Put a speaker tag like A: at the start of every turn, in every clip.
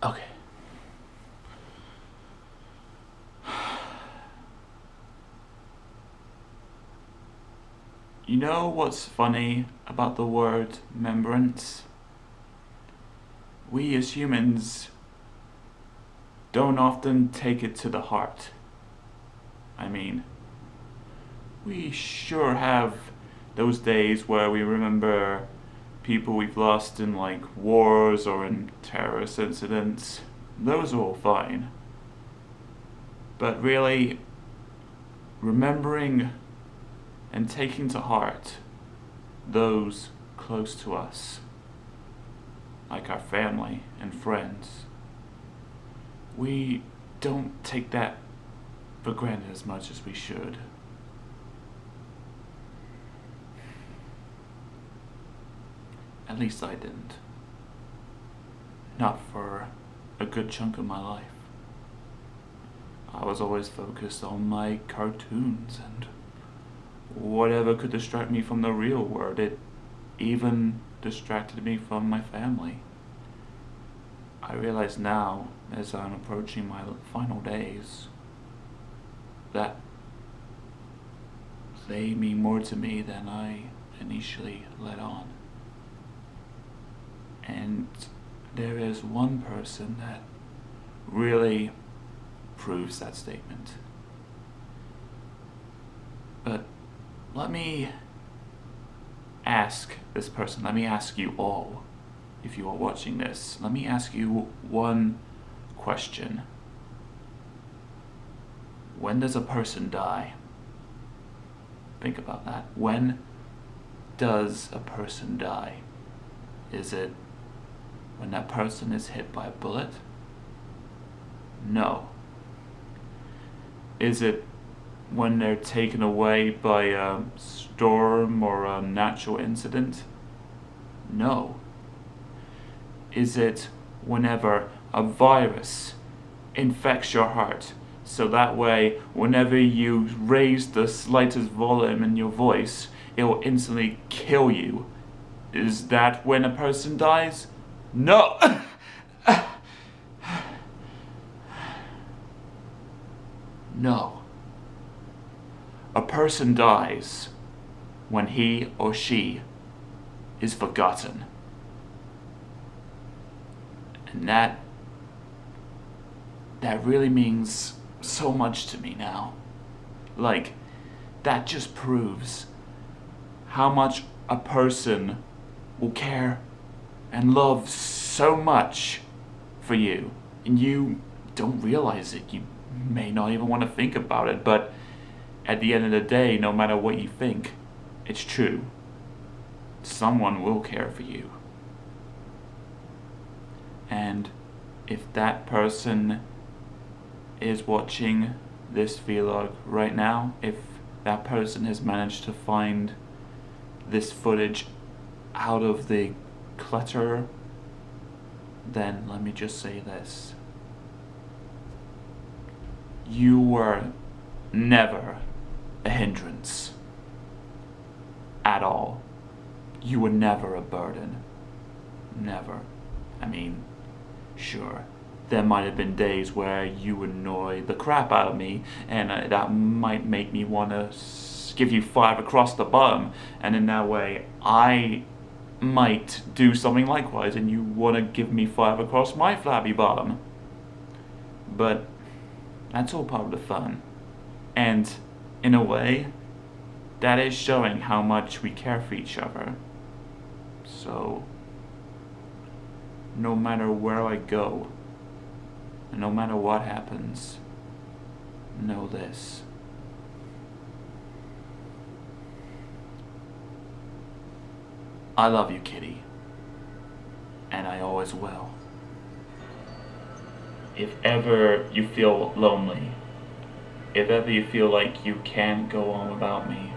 A: Okay. You know what's funny about the word remembrance? We as humans don't often take it to the heart. I mean, we sure have those days where we remember people we've lost in like wars or in terrorist incidents. Those are all fine. But really, remembering and taking to heart those close to us, like our family and friends, we don't take that for granted as much as we should. At least I didn't. Not for a good chunk of my life. I was always focused on my cartoons and whatever could distract me from the real world. It even distracted me from my family. I realize now, as I'm approaching my final days, that they mean more to me than I initially let on. And there is one person that really proves that statement. But let me ask this person, let me ask you all, if you are watching this, let me ask you one question. When does a person die? Think about that. When does a person die? Is it when that person is hit by a bullet? No. Is it when they're taken away by a storm or a natural incident? No. Is it whenever a virus infects your heart, so that way whenever you raise the slightest volume in your voice, it will instantly kill you? Is that when a person dies? No! No. A person dies when he or she is forgotten. And that really means so much to me now. Like, that just proves how much a person will care and love so much for you. And you don't realize it. You may not even want to think about it, but at the end of the day, no matter what you think, it's true. Someone will care for you. And if that person is watching this vlog right now, if that person has managed to find this footage out of the clutter, then let me just say this. You were never a hindrance at all. You were never a burden. Never. I mean, sure, there might have been days where you annoy the crap out of me, and that might make me want to give you 5 across the bottom, and in that way I might do something likewise and you want to give me 5 across my flabby bottom. But that's all part of the fun, and in a way that is showing how much we care for each other. So no matter where I go, and no matter what happens, know this. I love you, Kitty. And I always will. If ever you feel lonely, if ever you feel like you can't go on without me,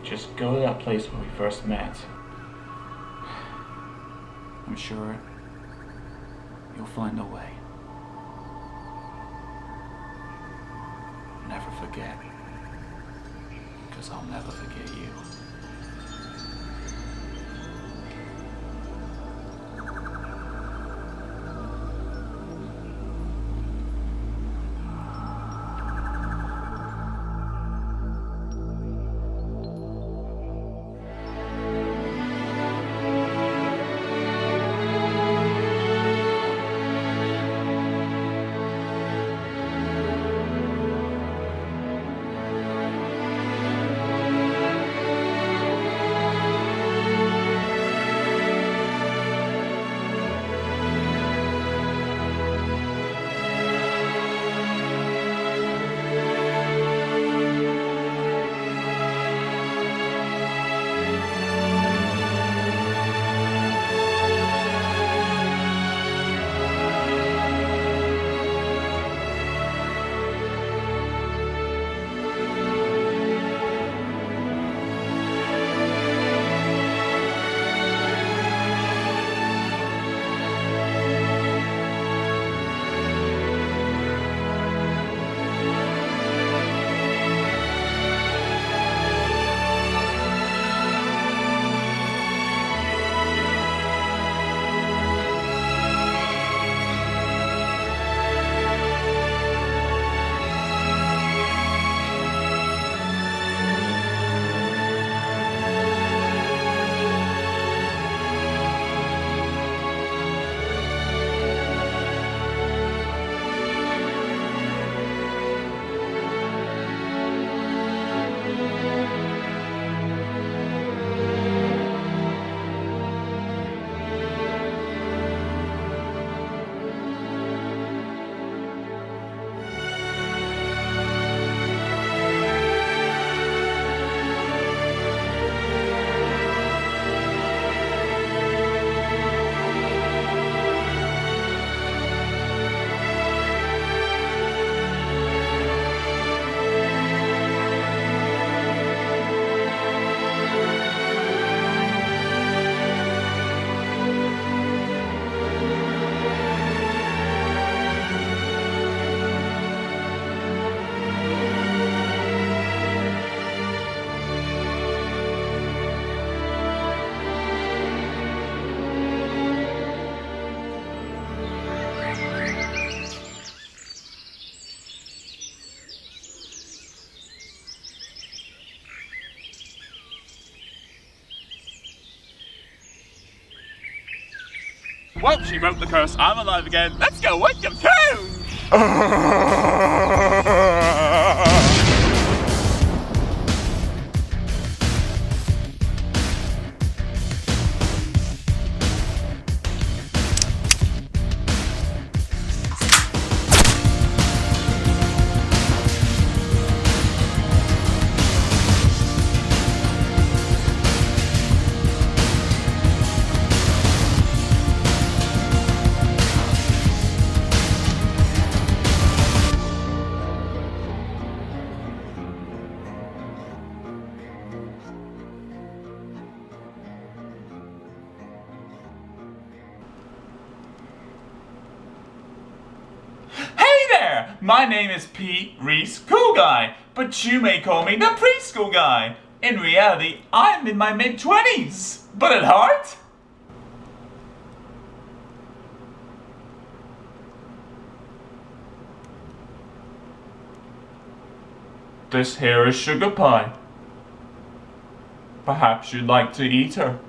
A: just go to that place where we first met. I'm sure you'll find a way. Never forget, because I'll never forget you.
B: Well, she broke the curse. I'm alive again. Let's go wake them too!
A: My name is Pete Reese Cool Guy, but you may call me the Preschool Guy. In reality, I'm in my mid-20s, but at heart, this here is Sugar Pie. Perhaps you'd like to eat her.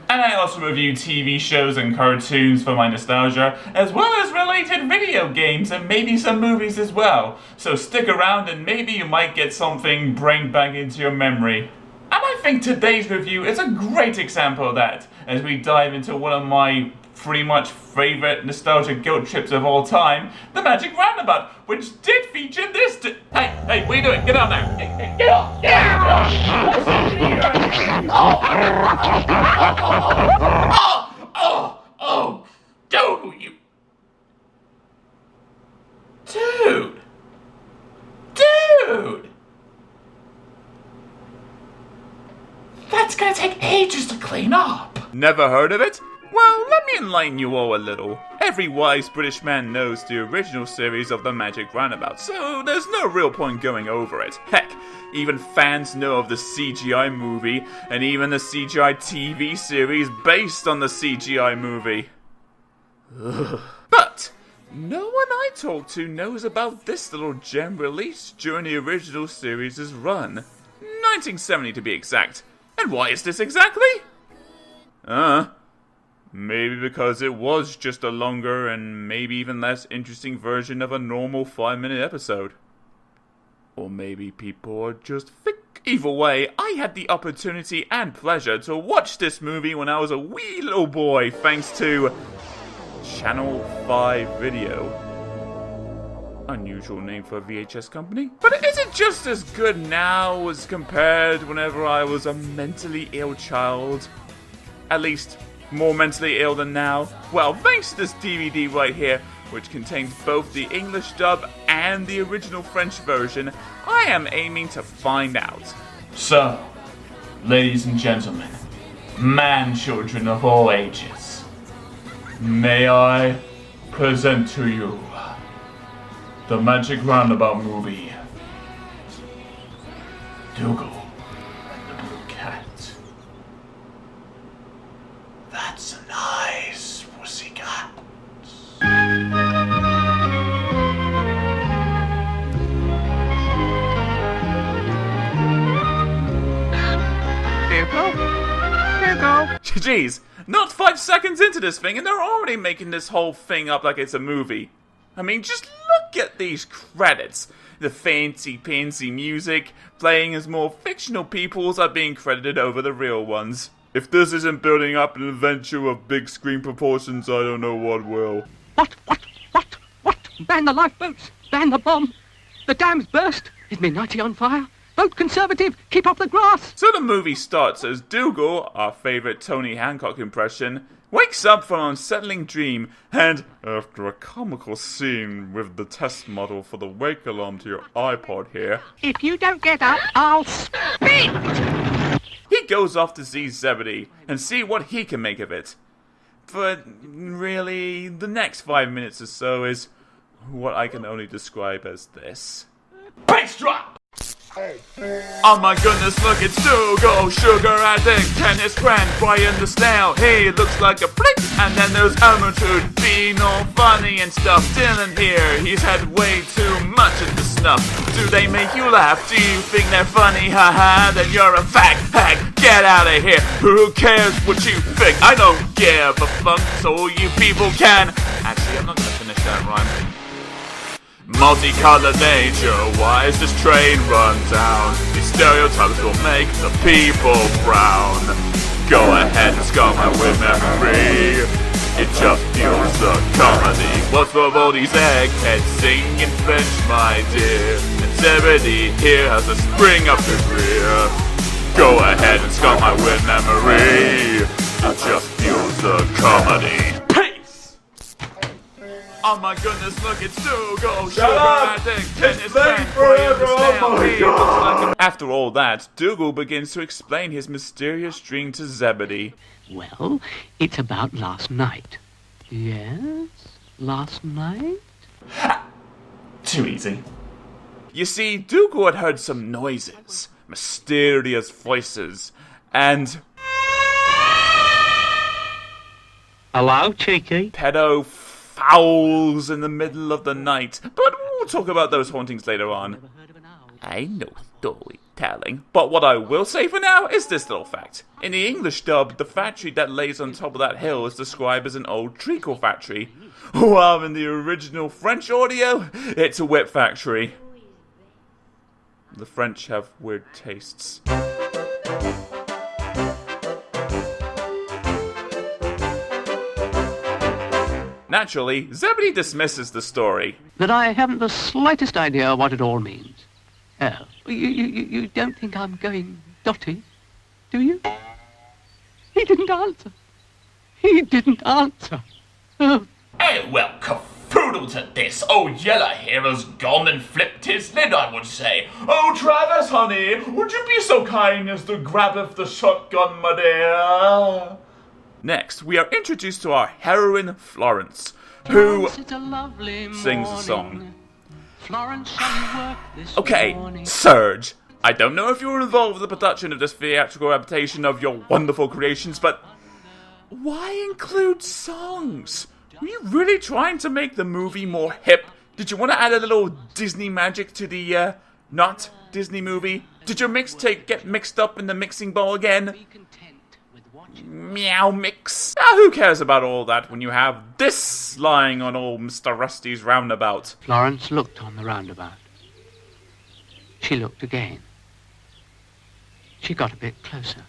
A: And I also review TV shows and cartoons for my nostalgia, as well as related video games and maybe some movies as well. So stick around and maybe you might get something bring back into your memory. And I think today's review is a great example of that, as we dive into one of my pretty much favorite nostalgic guilt trips of all time, the Magic Roundabout, which did feature this. Hey, what are you doing? Get out now! Hey, get off! Oh, Dougal, you, dude, that's gonna take ages to clean up.
B: Never heard of it? Well, let me enlighten you all a little. Every wise British man knows the original series of the Magic Roundabout, so there's no real point going over it. Heck, even fans know of the CGI movie, and even the CGI TV series based on the CGI movie. Ugh. But no one I talk to knows about this little gem released during the original series' run. 1970 to be exact. And why is this exactly? Maybe because it was just a longer and maybe even less interesting version of a normal 5-minute episode. Or maybe people are just thick. Either way, I had the opportunity and pleasure to watch this movie when I was a wee little boy, thanks to Channel 5 Video. Unusual name for a VHS company. But is it just as good now as compared whenever I was a mentally ill child? At least more mentally ill than now? Well, thanks to this DVD right here, which contains both the English dub and the original French version, I am aiming to find out.
A: So, ladies and gentlemen, man-children of all ages, may I present to you the Magic Roundabout movie, Dougal and the Blue Cat. That's a nice pussycat.
B: Dougal. Jeez, not 5 seconds into this thing and they're already making this whole thing up like it's a movie. I mean, just look at these credits. The fancy-pantsy music, playing as more fictional peoples, are being credited over the real ones. If this isn't building up an adventure of big screen proportions, I don't know what will.
C: What? Ban the lifeboats! Ban the bomb! The dam's burst! Is Midnighty on fire? Vote Conservative! Keep off the grass!
B: So the movie starts as Dougal, our favourite Tony Hancock impression, wakes up from an unsettling dream, and, after a comical scene with the test model for the wake alarm to your iPod here,
C: If you don't get up, I'll spit!
B: he goes off to see Zebedee and see what he can make of it. But really, the next 5 minutes or so is what I can only describe as this.
A: Bass drop!
B: Oh my goodness, look, it's Dougal, sugar addict, tennis grand, Brian the snail, he looks like a prick. And then there's Ermitude, being all funny and stuff. Dylan here, he's had way too much of the stuff. Do they make you laugh? Do you think they're funny? Haha, then you're a fag hag, get out of here. Who cares what you think? I don't give a fuck, so you people can. Actually, I'm not gonna finish that rhyme. Multicolored nature, why is this train run down? These stereotypes will make the people frown. Go ahead and scum my with memory. It just fuels the comedy. What's with all these eggheads singing French, my dear? And Zebedee here has a spring up his rear. Go ahead and scum my with memory. It just fuels the comedy. Oh my goodness, look, it's Dougal, sugar addict, tennis fan, Brian the snail, he looks like a... After all that, Dougal begins to explain his mysterious dream to Zebedee.
C: Well, it's about last night. Yes, last night?
A: Too easy.
B: You see, Dougal had heard some noises, mysterious voices, and...
C: Hello, cheeky?
B: pedo fowls in the middle of the night. But we'll talk about those hauntings later on. I know storytelling. But what I will say for now is this little fact. In the English dub, the factory that lays on top of that hill is described as an old treacle factory. While in the original French audio, it's a whip factory. The French have weird tastes. Naturally, Zebedee dismisses the story.
C: That I haven't the slightest idea what it all means. Oh, you don't think I'm going dotty, do you? He didn't answer. He didn't answer. Oh.
D: Eh, well, cafoodle to this. Old Yeller here has gone and flipped his lid, I would say. Oh, Travis, honey, would you be so kind as to grab if the shotgun, my dear?
B: Next, we are introduced to our heroine, Florence, who sings a song.
C: Florence, shall you work this
B: Okay,
C: morning?
B: Serge, I don't know if you were involved with the production of this theatrical adaptation of your wonderful creations, but why include songs? Were you really trying to make the movie more hip? Did you want to add a little Disney magic to the, not Disney movie? Did your mixtape get mixed up in the mixing bowl again?
C: Be content with watching.
B: Meow mix. Now, who cares about all that when you have this lying on old Mr. Rusty's roundabout?
C: Florence looked on the roundabout. She looked again. She got a bit closer.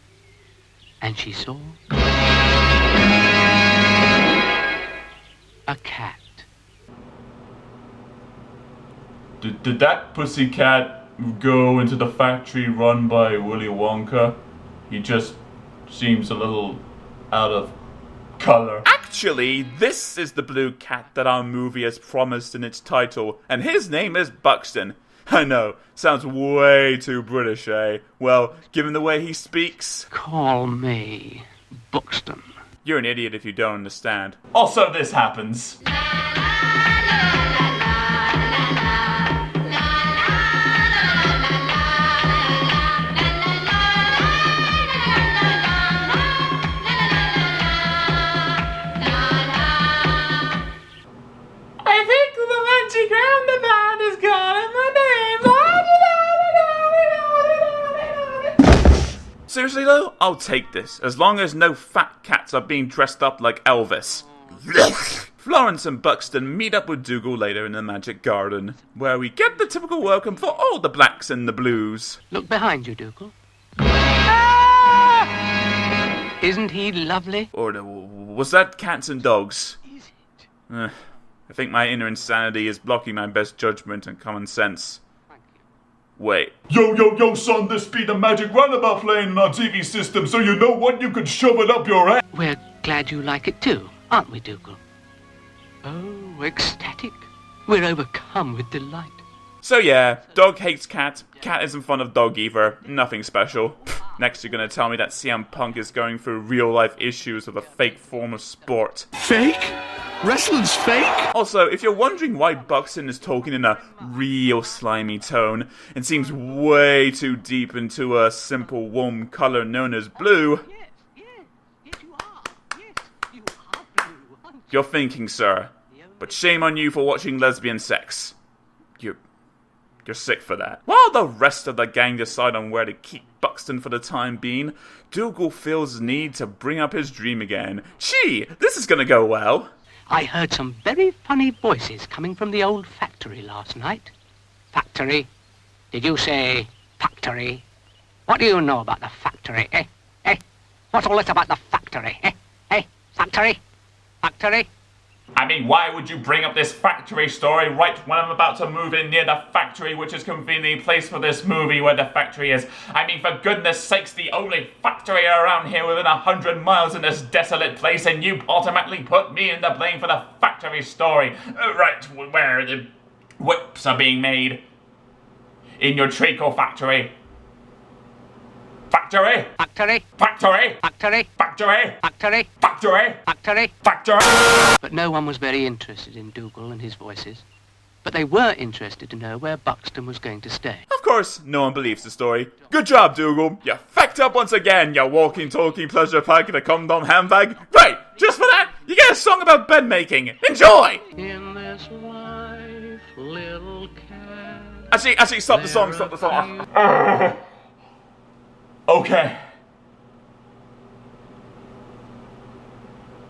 C: And she saw... a cat.
A: Did that pussycat go into the factory run by Willy Wonka? He just seems a little out of color.
B: Actually, this is the blue cat that our movie has promised in its title, and his name is Buxton. I know, sounds way too British, eh? Well, given the way he speaks...
C: Call me Buxton.
B: You're an idiot if you don't understand.
A: Also, this happens.
D: I think the magic roundabout is calling my name.
B: Seriously though, I'll take this, as long as no fat cats are being dressed up like Elvis. Florence and Buxton meet up with Dougal later in the Magic Garden, where we get the typical welcome for all the blacks and the blues.
C: Look behind you, Dougal. Isn't he lovely?
B: Or was that cats and dogs?
C: Is it?
B: I think my inner insanity is blocking my best judgment and common sense. Wait.
A: Yo, son, this be the Magic Roundabout playing on our TV system, so you know what? You can shove it up your ass.
C: We're glad you like it too, aren't we, Dougal? Oh, ecstatic. We're overcome with delight.
B: So yeah, dog hates cat, cat isn't fond of dog either, nothing special. Next you're gonna tell me that CM Punk is going through real life issues with a fake form of sport.
C: Fake?
E: Wrestling's fake?
B: Also, if you're wondering why Buxton is talking in a real slimy tone and seems way too deep into a simple warm color known as blue, you're thinking, sir, but shame on you for watching lesbian sex. You're sick for that. While the rest of the gang decide on where to keep Buxton for the time being, Dougal feels the need to bring up his dream again. Gee, this is gonna go well.
C: I heard some very funny voices coming from the old factory last night. Factory? Did you say factory? What do you know about the factory, eh? Eh? What's all this about the factory, eh? Eh? Factory? Factory?
D: I mean, why would you bring up this factory story right when I'm about to move in near the factory, which is conveniently placed for this movie where the factory is? I mean, for goodness sakes, the only factory around here within 100 miles in this desolate place, and you automatically put me in the blame for the factory story. Right, where the whips are being made. In your treacle factory. Factory?
C: Factory?
D: Factory?
C: Factory?
D: Factory?
C: Factory?
D: Factory?
C: Factory?
D: Factory?
C: But no one was very interested in Dougal and his voices. But they were interested to know where Buxton was going to stay.
B: Of course, no one believes the story. Good job, Dougal. You fact up once again, you walking, talking pleasure pack in a condom handbag. Right, just for that, you get a song about bed making. Enjoy!
C: In this life, little cat.
B: Actually, stop the song.
D: Okay.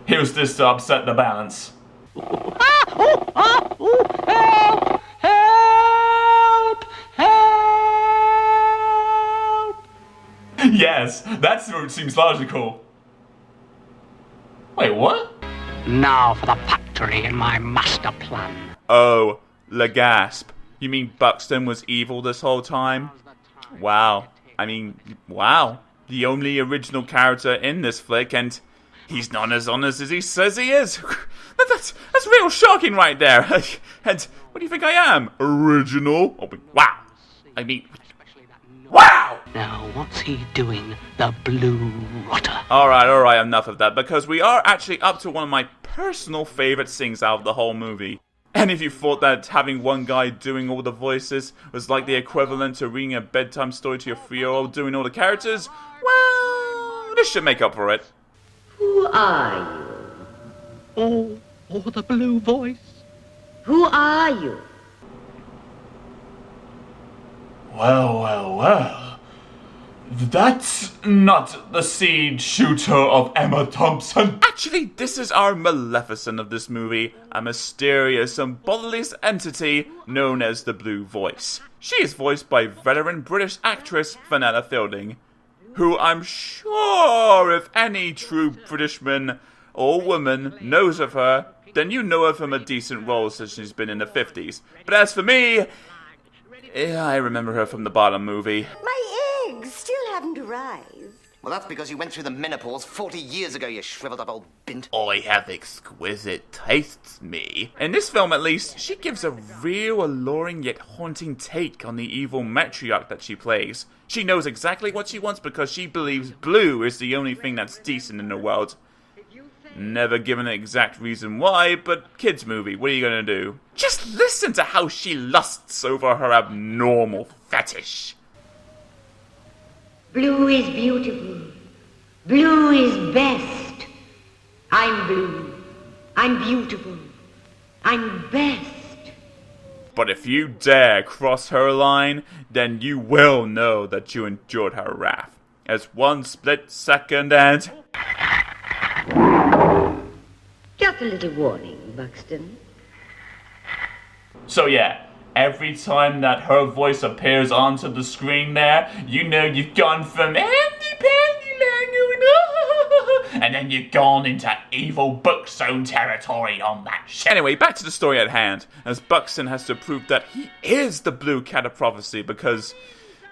D: Here's this to upset the balance.
C: Help! Help! Help!
D: Yes, that route seems logical. Wait, what?
C: Now for the factory and my master plan.
B: Oh, la gasp. You mean Buxton was evil this whole time? Wow. Wow. The only original character in this flick, and he's not as honest as he says he is. That's real shocking right there. And what do you think I am? Original? Oh, wow. Wow!
C: Now, what's he doing, the blue rotter?
B: Alright, enough of that, because we are actually up to one of my personal favorite scenes out of the whole movie. And if you thought that having one guy doing all the voices was like the equivalent to reading a bedtime story to your 3-year-old doing all the characters, well, this should make up for it.
F: Who are you?
C: Oh, the blue voice.
F: Who are you?
D: Well. That's not the seed shooter of Emma Thompson.
B: Actually, this is our Maleficent of this movie, a mysterious and bodiless entity known as the Blue Voice. She is voiced by veteran British actress Vanessa Fielding, who I'm sure if any true Britishman or woman knows of her, then you know her from a decent role since she's been in the 50s. But as for me, I remember her from the Bottom movie.
F: My eggs still haven't arrived.
G: Well, that's because you went through the menopause 40 years ago, you shriveled up old bint.
B: I have exquisite tastes, me. In this film, at least, she gives a real alluring yet haunting take on the evil matriarch that she plays. She knows exactly what she wants because she believes blue is the only thing that's decent in the world. Never given an exact reason why, but kids movie, what are you gonna do? Just listen to how she lusts over her abnormal fetish.
F: Blue is beautiful. Blue is best. I'm blue. I'm beautiful. I'm best.
B: But if you dare cross her line, then you will know that you endured her wrath. As one split second and...
F: Just a little warning, Buxton.
D: So yeah, every time that her voice appears onto the screen there, you know you've gone from handy-pandy language, and then you've gone into evil book zone territory on that shit.
B: Anyway, back to the story at hand, as Buxton has to prove that he is the blue cat of prophecy because,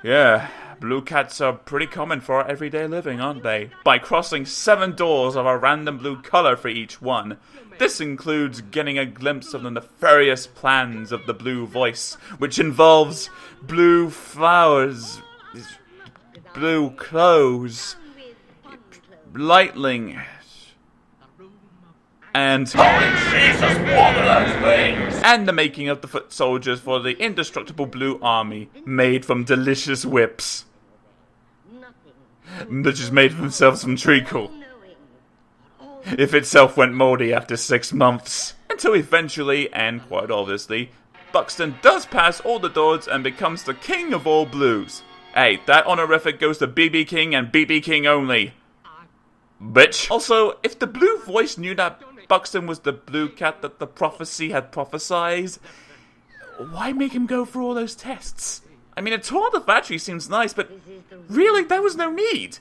B: yeah, blue cats are pretty common for our everyday living, aren't they? By crossing 7 doors of a random blue color for each one. This includes getting a glimpse of the nefarious plans of the Blue Voice, which involves blue flowers, blue clothes, lightning, and
D: Holy Jesus, what are those things?
B: and the making of the foot soldiers for the indestructible blue army, made from delicious whips, which is made themselves from treacle. If itself went mouldy after 6 months. Until eventually, and quite obviously, Buxton does pass all the doors and becomes the king of all blues. Hey, that honorific goes to BB King and BB King only. Bitch. Also, if the blue voice knew that Buxton was the blue cat that the prophecy had prophesied, why make him go through all those tests? I mean, a tour of the factory seems nice, but really, there was no need.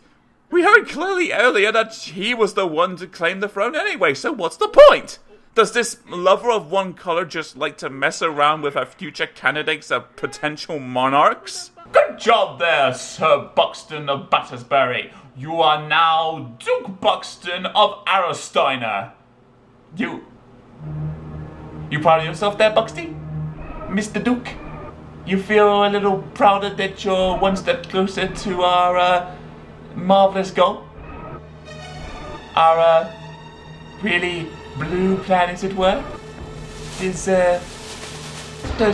B: We heard clearly earlier that he was the one to claim the throne anyway, so what's the point? Does this lover of one color just like to mess around with our future candidates as potential monarchs?
D: Good job there, Sir Buxton of Battersbury. You are now Duke Buxton of Arrowsteiner. You proud of yourself there, Buxty? Mr. Duke? You feel a little prouder that you're one step closer to our, marvelous goal? Our, really blue plan, as it were? Does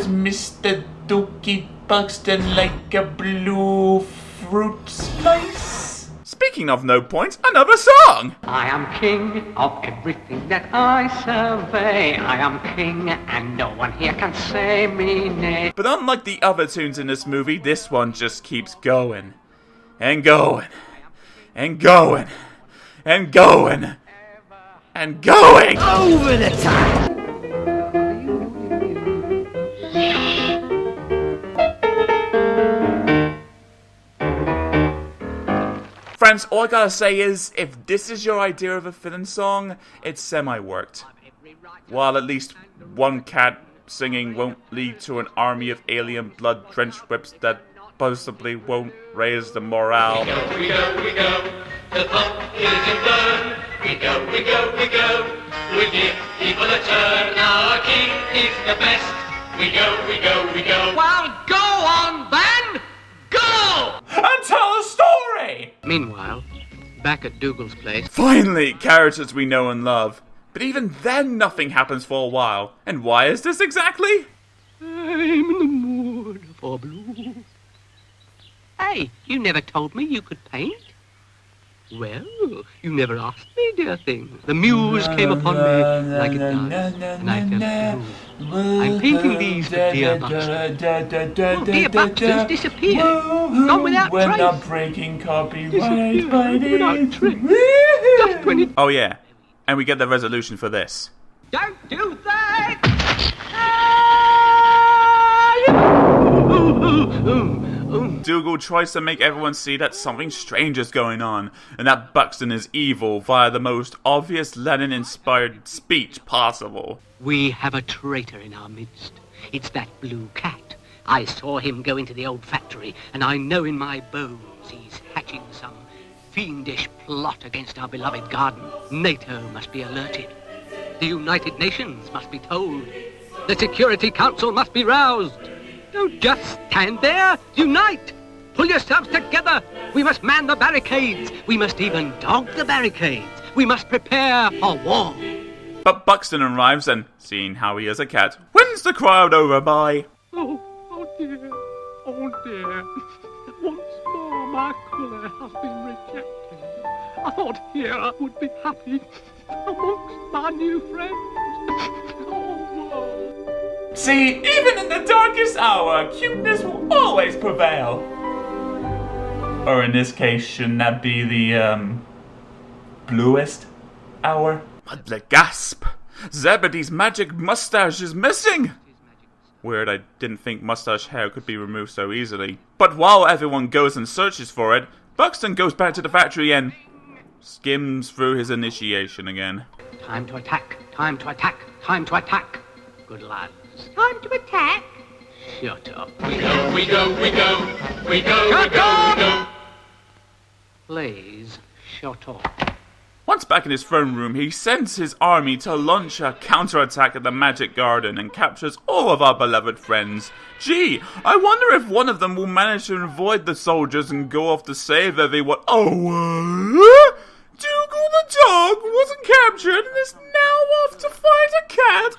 D: Mr. Dukey Buxton like a blue fruit slice?
B: Speaking of no points, another song!
C: I am king of everything that I survey. I am king, and no one here can say me nay.
B: But unlike the other tunes in this movie, this one just keeps going. And going. And going. And going. And going!
F: Over the top!
B: Friends, all I gotta say is, if this is your idea of a villain song, it's semi-worked. While at least one cat singing won't lead to an army of alien blood-drenched whips that possibly won't raise the morale.
E: We go, the pump is in burn. We go, we give people a turn. Our king is the best. We go.
C: Well, go on then! Go!
D: And tell a story!
C: Meanwhile, back at Dougal's place.
B: Finally, characters we know and love. But even then, nothing happens for a while. And why is this exactly?
C: I'm in the mood for blue. Hey, you never told me you could paint. Well, you never asked me, dear thing. The muse came upon me like it does, and I felt blue. I'm painting these for dear Buxton. Oh, dear Buxton's disappeared. Gone without
D: We're
C: trace.
D: not breaking copyright,
C: Disappeared
D: buddy.
C: without trace. Just when it...
B: Oh yeah, and we get the resolution for this.
C: Don't do that!
B: Dougal tries to make everyone see that something strange is going on, and that Buxton is evil via the most obvious Lenin-inspired speech possible.
C: We have a traitor in our midst. It's that blue cat. I saw him go into the old factory, and I know in my bones he's hatching some fiendish plot against our beloved garden. NATO must be alerted. The United Nations must be told. The Security Council must be roused. Don't just stand there. Unite! Pull yourselves together. We must man the barricades. We must even dog the barricades. We must prepare for war.
B: But Buxton arrives and, seeing how he is a cat, wins the crowd over by...
C: Oh dear. Oh dear. Once more my colour has been rejected. I thought here I would be happy amongst my new friends. Oh, woe.
D: See, even in the darkest hour, cuteness will always prevail. Or in this case, shouldn't that be the, bluest hour?
B: Mudle gasp! Zebedee's magic mustache is missing! Weird, I didn't think mustache hair could be removed so easily. But while everyone goes and searches for it, Buxton goes back to the factory and skims through his initiation again.
C: Time to attack. Time to attack. Time to attack. Good lads.
F: Time to attack.
C: Shut up.
E: We go.
C: Please, shut up.
B: Once back in his throne room, he sends his army to launch a counterattack at the Magic Garden and captures all of our beloved friends. Gee, I wonder if one of them will manage to avoid the soldiers and go off to save everyone. Oh, Dougal the dog wasn't captured and is now off to find a cat?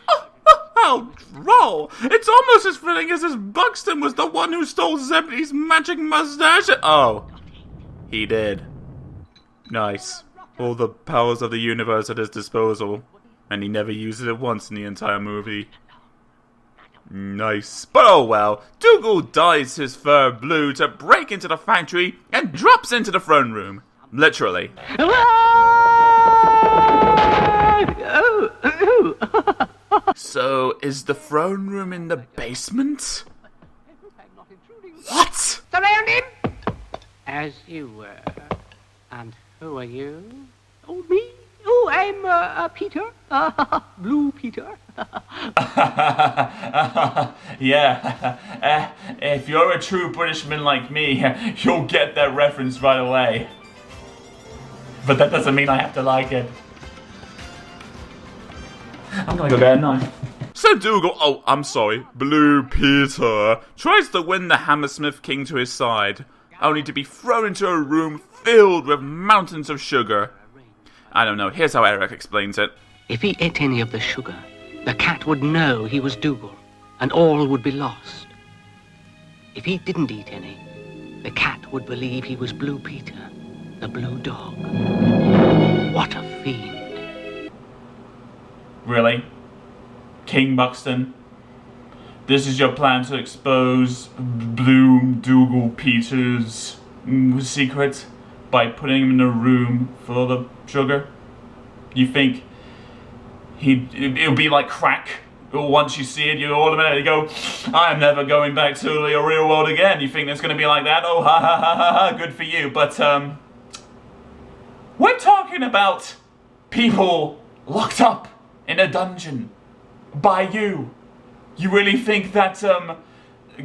B: How droll! It's almost as fitting as if Buxton was the one who stole Zebedee magic mustache. Oh, he did. Nice. All the powers of the universe at his disposal, and he never uses it once in the entire movie. Nice. But oh well, Dougal dyes his fur blue to break into the factory and drops into the throne room. Literally. So, is the throne room in the basement? What?
C: Surround him! As you were. And who are you? Oh, me? Oh, I'm Peter. Blue Peter.
A: Yeah. If you're a true Britishman like me, you'll get that reference right away. But that doesn't mean I have to like it. I'm gonna go get a knife.
B: So Blue Peter tries to win the Hammersmith King to his side, only to be thrown into a room filled with mountains of sugar. I don't know, here's how Eric explains it.
C: If he ate any of the sugar, the cat would know he was Dougal, and all would be lost. If he didn't eat any, the cat would believe he was Blue Peter, the blue dog. What a fiend.
A: Really? King Buxton? This is your plan to expose Blue Dougal Peter's secret by putting him in a room full of sugar? You think it'll be like crack? Once you see it, you automatically go, I'm never going back to the real world again. You think it's going to be like that? Oh, ha ha ha ha ha, good for you. But, we're talking about people locked up in a dungeon by you. You really think that,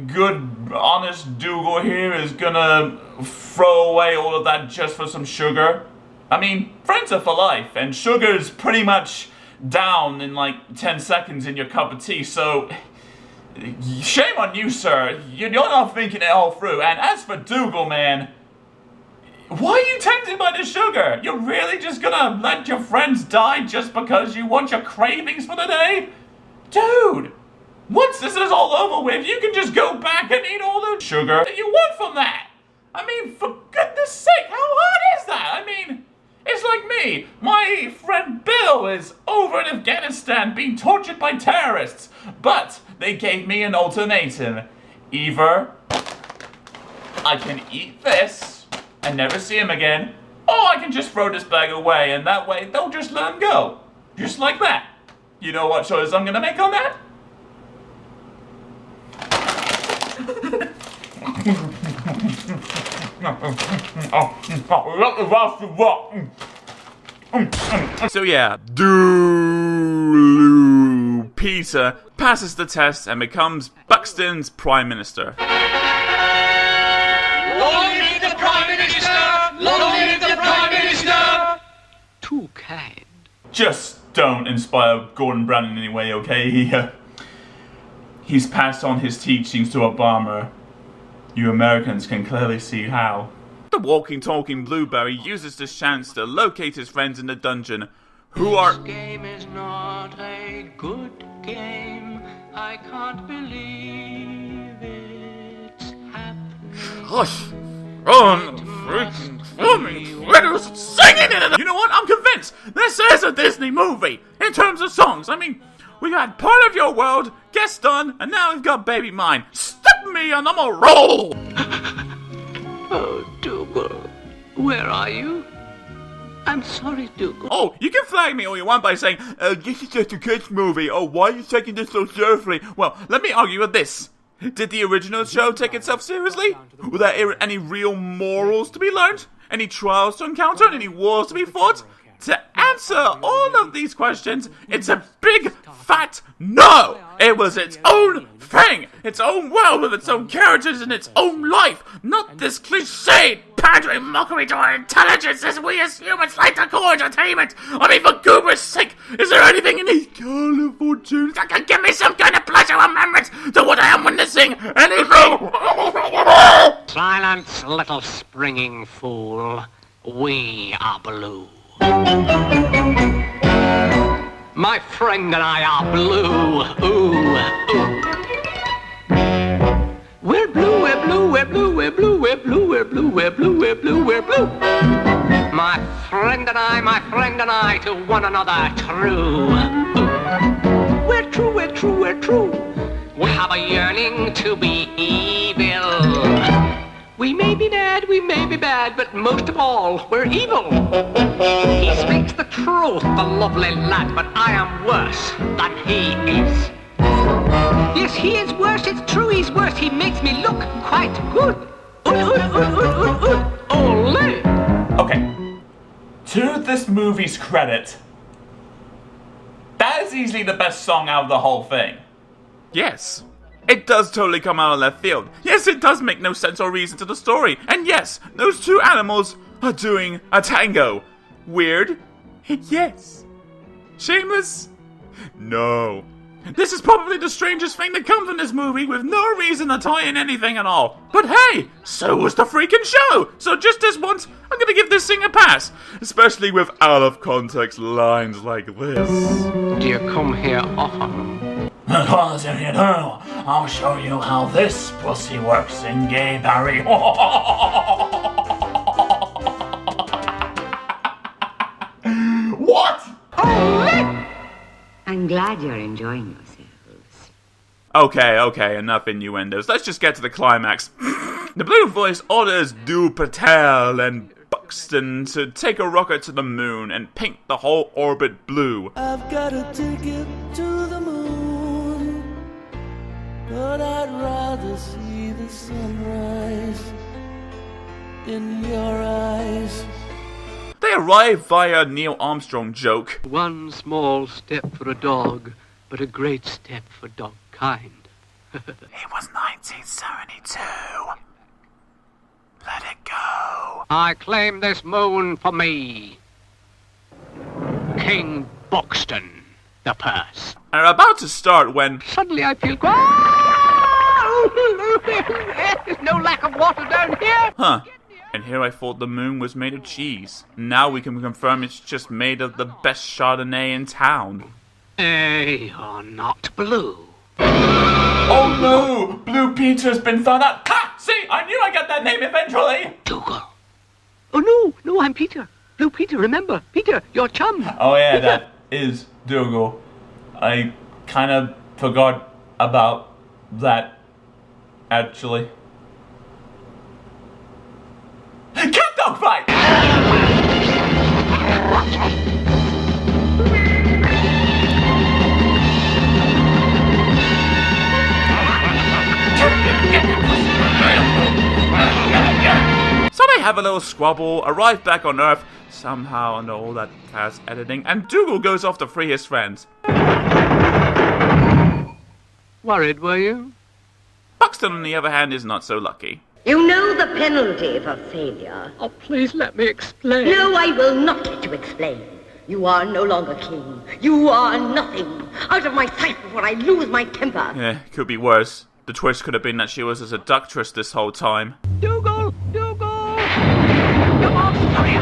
A: good, honest Dougal here is gonna throw away all of that just for some sugar? I mean, friends are for life, and sugar's pretty much down in like 10 seconds in your cup of tea, so shame on you, sir. You're not thinking it all through. And as for Dougal, man, why are you tempted by the sugar? You're really just gonna let your friends die just because you want your cravings for the day? Dude, once this is all over with, you can just go back and eat all the sugar that you want from that. I mean, for goodness sake, how hard is that? I mean, it's like me. My friend Bill is over in Afghanistan being tortured by terrorists, but they gave me an ultimatum. Either I can eat this and never see him again, or I can just throw this bag away, and that way they'll just let him go. Just like that. You know what choice I'm gonna make on that?
B: So yeah, Dougal Peter passes the test and becomes Buxton's Prime Minister.
E: Long live the Prime Minister! Long live the Prime Minister!
C: Too kind.
A: Just don't inspire Gordon Brown in any way, okay? He's passed on his teachings to Obama. You Americans can clearly see how.
B: The walking, talking Blueberry uses this chance to locate his friends in the dungeon, who are...
C: This game is not a good game. I can't believe it's happening.
B: Hush! On freaking filming critters singing in it! You know what? I'm convinced this is a Disney movie in terms of songs. I mean, we had Part of Your World, Guest Done, and now we've got Baby Mine. Step me and I'm a roll!
C: Oh, Dougal, where are you? I'm sorry, Dougal.
B: Oh, you can flag me all you want by saying, this is just a kids movie. Oh, why are you taking this so seriously? Well, let me argue with this. Did the original show take itself seriously? Were there any real morals to be learned? Any trials to encounter? Any wars to be fought? To answer all of these questions, it's a big, fat no! It was its own thing! Its own world with its own characters and its own life! Not this cliched, pandering mockery to our intelligence as we as humans like to call entertainment! I mean, for goodness sake, is there anything in these colourful tunes that can give me some kind of pleasure or remembrance to what I am witnessing? Anything?
C: Silence, little springing fool. We are blue. My friend and I are blue. Ooh, ooh. We're blue, we're blue, we're blue, we're blue, we're blue, we're blue, we're blue, we're blue, we're blue. My friend and I to one another true. We're true, we're true, we're true. We have a yearning to be evil. We may be mad, we may be bad, but most of all, we're evil. He speaks the truth, the lovely lad, but I am worse than he is. Yes, he is worse, it's true, he's worse. He makes me look quite good. Ole!
A: Okay. To this movie's credit, that is easily the best song out of the whole thing.
B: Yes. It does totally come out of left field. Yes, it does make no sense or reason to the story. And yes, those two animals are doing a tango. Weird? Yes. Shameless? No. This is probably the strangest thing that comes in this movie with no reason to tie in anything at all. But hey, so was the freaking show! So just this once, I'm gonna give this thing a pass. Especially with out-of-context lines like this.
C: Do you come here often?
D: Because if you do, I'll show you how this pussy works in Gay Barry. What?
F: I'm glad you're enjoying yourselves.
B: Okay, enough innuendos. Let's just get to the climax. The blue voice orders Du Patel and Buxton to take a rocket to the moon and paint the whole orbit blue.
H: I've got a ticket to the moon, but I'd rather see the sunrise in your eyes.
B: They arrive via Neil Armstrong joke.
C: One small step for a dog, but a great step for dog kind.
B: It was 1972. Let it go.
C: I claim this moon for me. King Buxton, the purse.
B: And are about to start when
C: Suddenly I feel there's no lack of water down here.
B: Huh. And here I thought the moon was made of cheese. Now we can confirm it's just made of the best Chardonnay in town.
C: You're not blue.
A: Oh no! Blue Peter's been found out. Ha! See, I knew I'd get that name eventually.
C: Dougal. Oh no, I'm Peter. Blue Peter, remember. Peter, your chum.
A: Oh yeah, that is Dougal. I kind of forgot about that, actually. Cat dog fight!
B: So they have a little squabble, arrive back on Earth, somehow under all that fast editing, and Dougal goes off to free his friends.
C: Worried, were you?
B: Buxton, on the other hand, is not so lucky.
F: You know the penalty for failure.
C: Oh, please let me explain.
F: No, I will not let you explain. You are no longer king. You are nothing. Out of my sight before I lose my temper.
B: Yeah, could be worse. The twist could have been that she was a seductress this whole time.
C: Dougal! Come on, hurry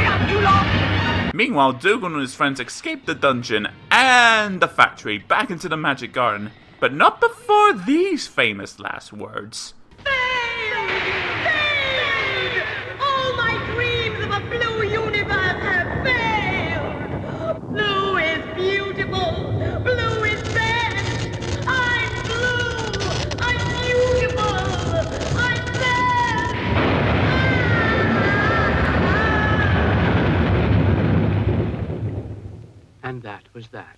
C: up, you lot!
B: Meanwhile, Dougal and his friends escape the dungeon and the factory back into the magic garden. But not before these famous last words.
F: All my dreams of a blue universe have failed. Blue is beautiful. Blue is best. I'm blue. I'm beautiful. I'm best.
C: And that was that.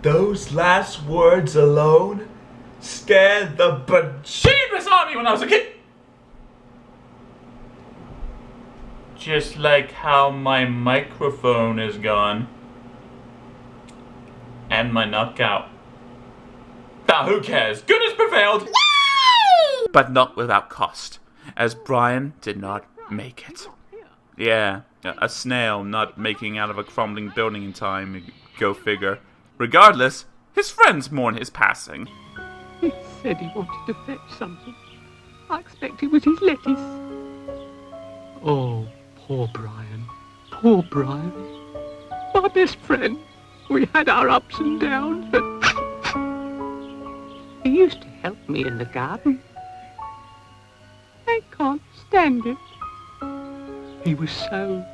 A: Those last words alone scared the bejeebus out of me when I was a kid. Just like how my microphone is gone. And my knockout. Now who cares? Goodness prevailed!
B: But not without cost, as Brian did not make it. Yeah, a snail not making out of a crumbling building in time, go figure. Regardless, his friends mourn his passing.
C: He said he wanted to fetch something. I expect it was his lettuce. Oh, poor Brian. Poor Brian. My best friend. We had our ups and downs, but he used to help me in the garden. I can't stand it. He was so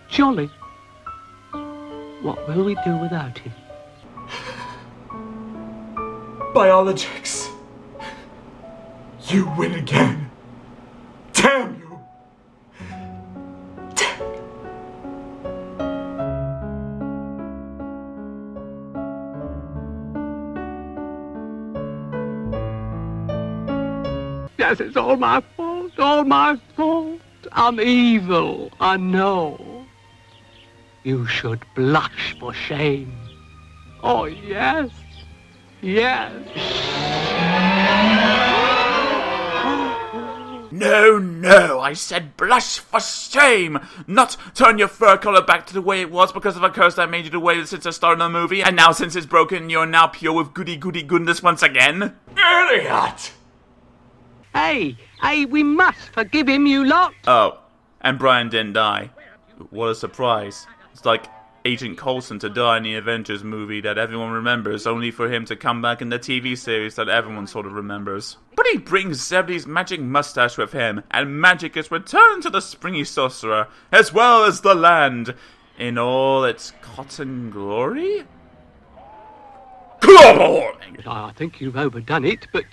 C: jolly. What will we do without him?
A: Biologics. You win again. Damn you.
C: Yes, it's all my fault, all my fault. I'm evil, I know. You should blush for shame. Oh, yes, yes.
B: No, I said blush for shame, not turn your fur color back to the way it was because of a curse that made you the way since the start of the movie, and now since it's broken, you're now pure with goody goodness once again.
A: Idiot!
C: Hey, we must forgive him, you lot.
B: Oh, and Brian didn't die. What a surprise. It's like Agent Coulson to die in the Avengers movie that everyone remembers, only for him to come back in the TV series that everyone sort of remembers. But he brings Zebedee's magic mustache with him, and magic is returned to the springy sorcerer, as well as the land, in all its cotton glory?
C: I think you've overdone it, but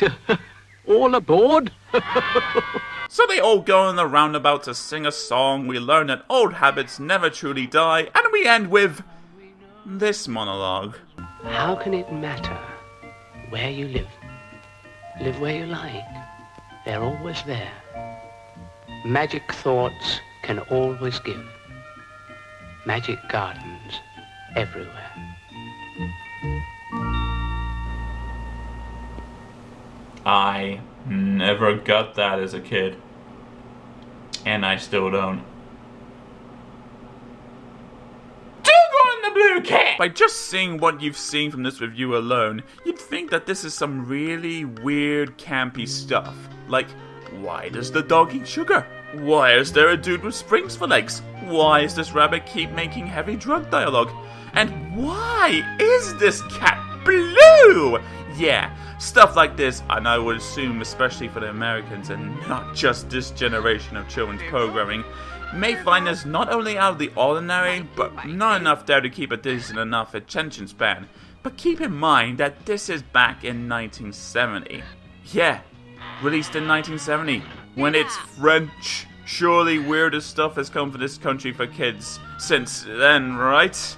C: all aboard.
B: So they all go in the roundabout to sing a song, we learn that old habits never truly die, and we end with this monologue.
C: How can it matter where you live? Live where you like. They're always there. Magic thoughts can always give. Magic gardens everywhere.
A: I never got that as a kid. And I still don't. Dougal and the Blue Cat!
B: By just seeing what you've seen from this review alone, you'd think that this is some really weird, campy stuff. Like, why does the dog eat sugar? Why is there a dude with springs for legs? Why does this rabbit keep making heavy drug dialogue? And why is this cat blue? Yeah, stuff like this, and I would assume especially for the Americans and not just this generation of children's programming, may find this not only out of the ordinary, but not enough there to keep a decent enough attention span. But keep in mind that this is back in 1970. Yeah, released in 1970, when it's French. Surely weirdest stuff has come for this country for kids since then, right?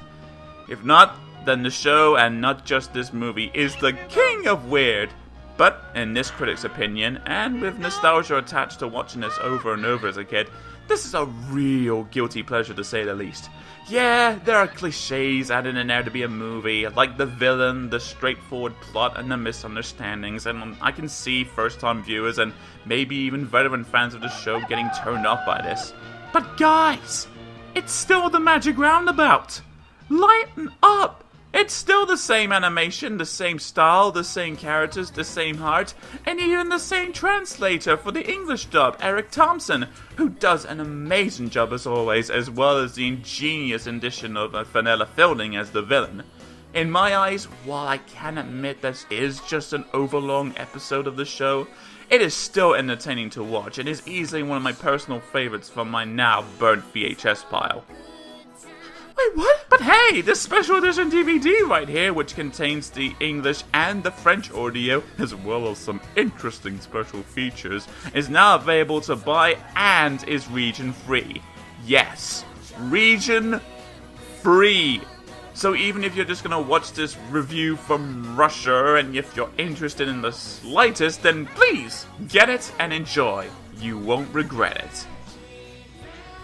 B: If not, then the show, and not just this movie, is the king of weird. But, in this critic's opinion, and with nostalgia attached to watching this over and over as a kid, this is a real guilty pleasure to say the least. Yeah, there are cliches added in there to be a movie, like the villain, the straightforward plot, and the misunderstandings, and I can see first-time viewers and maybe even veteran fans of the show getting turned off by this. But guys, it's still the Magic Roundabout! Lighten up! It's still the same animation, the same style, the same characters, the same heart, and even the same translator for the English dub, Eric Thompson, who does an amazing job as always, as well as the ingenious addition of Fenella Fielding as the villain. In my eyes, while I can admit this is just an overlong episode of the show, it is still entertaining to watch and is easily one of my personal favorites from my now burnt VHS pile. Wait, what? But hey, this special edition DVD right here, which contains the English and the French audio, as well as some interesting special features, is now available to buy and is region free. Yes, region free. So even if you're just gonna watch this review from Russia, and if you're interested in the slightest, then please get it and enjoy. You won't regret it.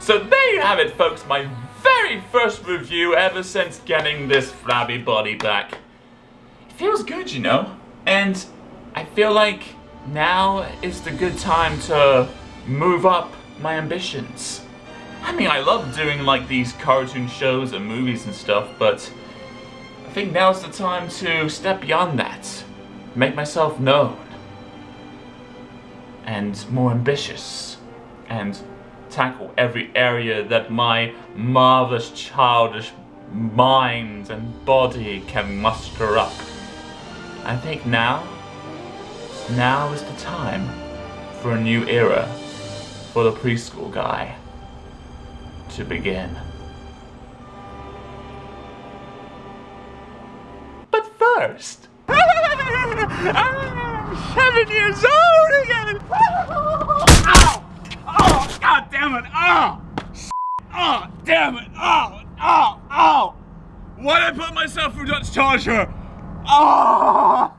A: So there you have it, folks, my very first review ever since getting this flabby body back. It feels good, you know, and I feel like now is the good time to move up my ambitions. I mean, I love doing like these cartoon shows and movies and stuff, but I think now's the time to step beyond that, make myself known, and more ambitious, and tackle every area that my marvelous childish mind and body can muster up. I think now is the time for a new era for the preschool guy to begin. But first,
B: I'm 7 years old again! Ow! Oh, god damn it! Oh! Oh, damn it! Oh! Oh! Oh! Why did I put myself through such torture? Oh!